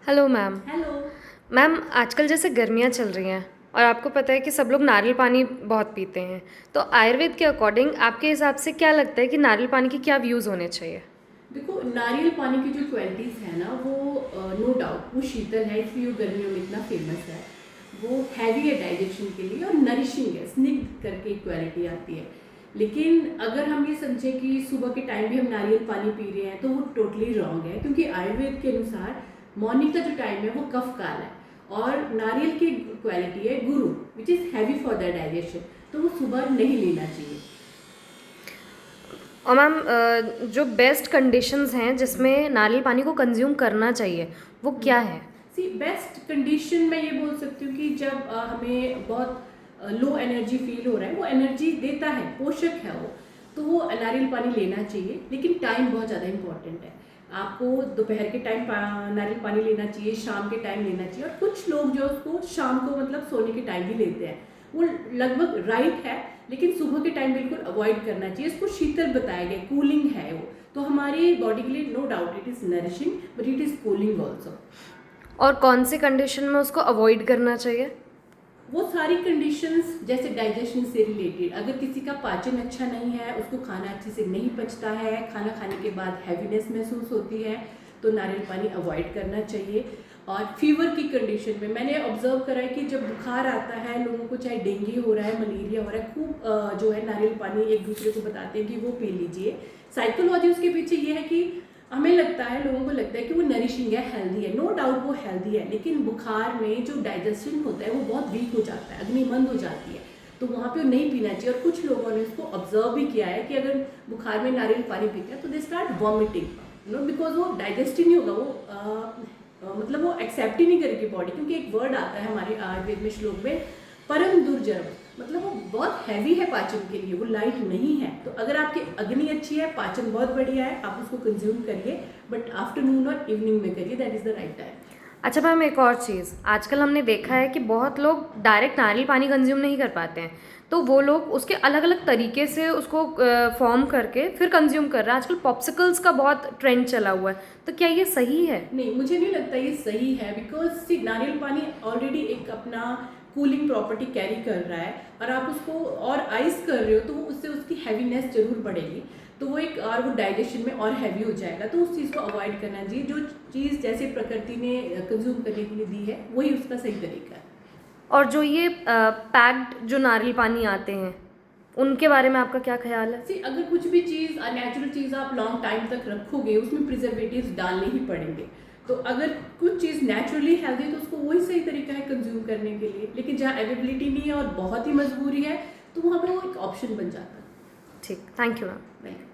Hello ma'am. Hello. Ma'am आजकल जैसे गर्मियाँ चल रही हैं और आपको पता है कि सब लोग नारियल पानी बहुत पीते हैं, तो आयुर्वेद के अकॉर्डिंग आपके हिसाब से क्या लगता है कि नारियल पानी के क्या व्यूज़ होने चाहिए? देखो, नारियल पानी की जो क्वालिटीज़ है ना, वो नो डाउट वो शीतल है, इसलिए वो गर्मियों में इतना फेमस है। वो हैवी है डाइजेशन के लिए और नरिशिंग है, स्निग्ध करके एक क्वालिटी आती है। लेकिन अगर हम ये समझें कि सुबह के टाइम भी हम नारियल पानी पी रहे हैं तो वो टोटली रॉन्ग है, क्योंकि आयुर्वेद के अनुसार मॉर्निंग का जो टाइम है वो कफ काल है और नारियल की क्वालिटी है गुरु, which is heavy for the digestion, तो वो सुबह नहीं लेना चाहिए। और मैम जो बेस्ट कंडीशंस हैं जिसमें नारियल पानी को कंज्यूम करना चाहिए वो क्या है? सी बेस्ट कंडीशन मैं ये बोल सकती हूँ कि जब हमें बहुत लो एनर्जी फील हो रहा है, वो एनर्जी देता है, पोषक है वो, तो वो नारियल पानी लेना चाहिए। लेकिन टाइम बहुत ज़्यादा इंपॉर्टेंट है। आपको दोपहर के टाइम नारियल पानी लेना चाहिए, शाम के टाइम लेना चाहिए। और कुछ लोग जो उसको शाम को मतलब सोने के टाइम भी लेते हैं, वो लगभग राइट है, लेकिन सुबह के टाइम बिल्कुल अवॉइड करना चाहिए। इसको शीतल बताया गया, कूलिंग है वो, तो हमारी बॉडी के लिए no doubt it is nourishing, but it is cooling also. और कौन सी कंडीशन में उसको अवॉइड करना चाहिए? वो सारी कंडीशंस जैसे डाइजेशन से रिलेटेड, अगर किसी का पाचन अच्छा नहीं है, उसको खाना अच्छे से नहीं पचता है, खाना खाने के बाद हैवीनेस महसूस होती है, तो नारियल पानी अवॉइड करना चाहिए। और फीवर की कंडीशन में मैंने ऑब्जर्व करा है कि जब बुखार आता है लोगों को, चाहे डेंगू हो रहा है, मलेरिया हो रहा है, खूब जो है नारियल पानी एक दूसरे को बताते हैं कि वो पी लीजिए। साइकोलॉजी उसके पीछे ये है कि हमें लगता है, लोगों को लगता है कि वो नरिशिंग है, हेल्दी है। नो डाउट वो हेल्दी है, लेकिन बुखार में जो डाइजेशन होता है वो बहुत वीक हो जाता है, अग्निमंद हो जाती है, तो वहाँ पे वो नहीं पीना चाहिए। और कुछ लोगों ने इसको ऑब्जर्व भी किया है कि अगर बुखार में नारियल पानी पीते हैं तो दे स्टार्ट वॉमिटिंग, बिकॉज वो डाइजेस्ट ही नहीं होगा, वो मतलब वो एक्सेप्ट ही नहीं करेगी बॉडी। क्योंकि एक वर्ड आता है हमारे आयुर्वेद में, श्लोक में, परम दुर्जर, मतलब वो बहुत हैवी है पाचन के लिए, वो लाइट नहीं है। तो अगर आपकी अग्नि अच्छी है, पाचन बहुत बढ़िया है, आप उसको कंज्यूम करिए, बट आफ्टरनून और इवनिंग में करिए, that is the right time. अच्छा मैम, एक और चीज़, आजकल हमने देखा है कि बहुत लोग डायरेक्ट नारियल पानी कंज्यूम नहीं कर पाते हैं, तो वो लोग उसके अलग अलग तरीके से उसको फॉर्म करके फिर कंज्यूम कर रहे हैं। आजकल पॉप्सिकल्स का बहुत ट्रेंड चला हुआ है, तो क्या ये सही है? नहीं, मुझे नहीं लगता ये सही है, बिकॉज सी नारियल पानी ऑलरेडी एक अपना कूलिंग प्रॉपर्टी कैरी कर रहा है, और आप उसको और आइस कर रहे हो तो वो उससे उसकी हैवीनेस जरूर बढ़ेगी, तो वो एक और वो डाइजेशन में और हैवी हो जाएगा। तो उस चीज़ को अवॉइड करना चाहिए। जो चीज़ जैसे प्रकृति ने कंज्यूम करने के लिए दी है, वही उसका सही तरीका है। और जो ये पैक्ड जो नारियल पानी आते हैं उनके बारे में आपका क्या ख्याल है? सी अगर कुछ भी चीज़ नेचुरल चीज़ आप लॉन्ग टाइम तक रखोगे, उसमें प्रिजर्वेटिव्स डालने ही पड़ेंगे। तो अगर कुछ चीज़ नेचुरली हेल्दी, तो उसको वही सही तरीका है कंज्यूम करने के लिए। लेकिन जहाँ अवेलेबिलिटी नहीं है और बहुत ही मजबूरी है, तो वहाँ पे वो एक ऑप्शन बन जाता है। ठीक, थैंक यू मैम। वेलकम।